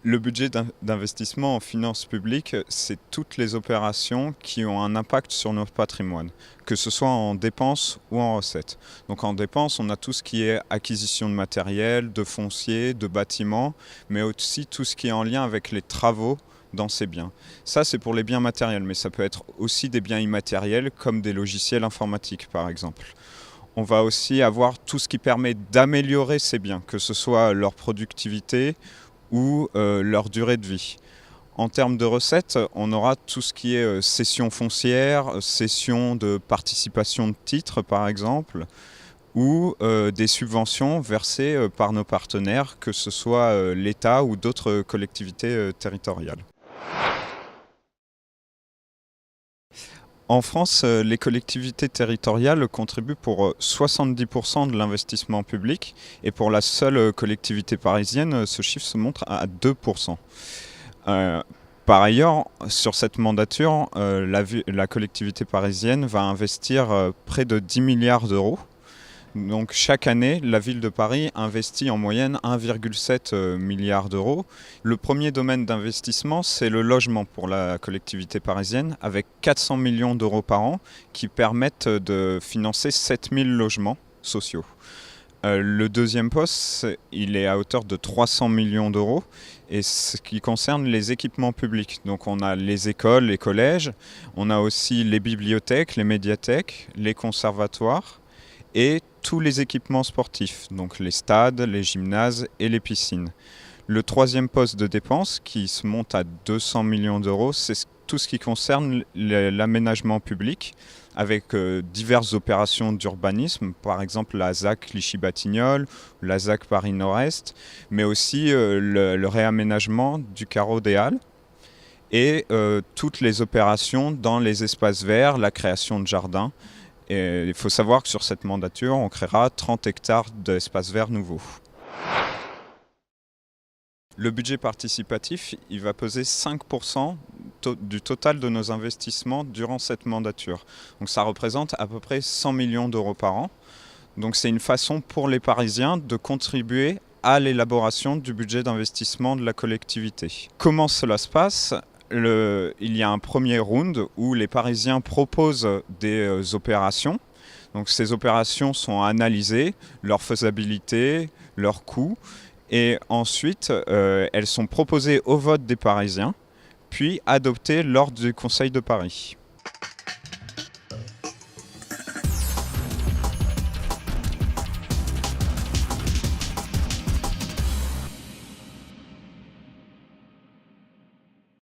Le budget d'investissement en finances publiques, c'est toutes les opérations qui ont un impact sur notre patrimoine, que ce soit en dépenses ou en recettes. Donc en dépenses, on a tout ce qui est acquisition de matériel, de foncier, de bâtiments, mais aussi tout ce qui est en lien avec les travaux dans ces biens. Ça, c'est pour les biens matériels, mais ça peut être aussi des biens immatériels comme des logiciels informatiques, par exemple. On va aussi avoir tout ce qui permet d'améliorer ces biens, que ce soit leur productivité ou leur durée de vie. En termes de recettes, on aura tout ce qui est cession foncière, cession de participation de titres par exemple, ou des subventions versées par nos partenaires, que ce soit l'État ou d'autres collectivités territoriales. En France, les collectivités territoriales contribuent pour 70% de l'investissement public et pour la seule collectivité parisienne, ce chiffre se montre à 2%. Par ailleurs, sur cette mandature, la collectivité parisienne va investir près de 10 milliards d'euros. Donc chaque année, la ville de Paris investit en moyenne 1,7 milliard d'euros. Le premier domaine d'investissement, c'est le logement pour la collectivité parisienne, avec 400 millions d'euros par an qui permettent de financer 7000 logements sociaux. Le deuxième poste, il est à hauteur de 300 millions d'euros et ce qui concerne les équipements publics. Donc on a les écoles, les collèges, on a aussi les bibliothèques, les médiathèques, les conservatoires et tous les équipements sportifs, donc les stades, les gymnases et les piscines. Le troisième poste de dépense, qui se monte à 200 millions d'euros, c'est tout ce qui concerne l'aménagement public, avec diverses opérations d'urbanisme, par exemple la ZAC Clichy-Batignolles, la ZAC Paris-Nord-Est, mais aussi le réaménagement du carreau des Halles et toutes les opérations dans les espaces verts, la création de jardins. Et il faut savoir que sur cette mandature, on créera 30 hectares d'espaces verts nouveaux. Le budget participatif, il va peser 5% du total de nos investissements durant cette mandature. Donc ça représente à peu près 100 millions d'euros par an. Donc c'est une façon pour les Parisiens de contribuer à l'élaboration du budget d'investissement de la collectivité. Comment cela se passe ? Il y a un premier round où les Parisiens proposent des opérations. Donc ces opérations sont analysées, leur faisabilité, leurs coûts, et ensuite elles sont proposées au vote des Parisiens, puis adoptées lors du Conseil de Paris.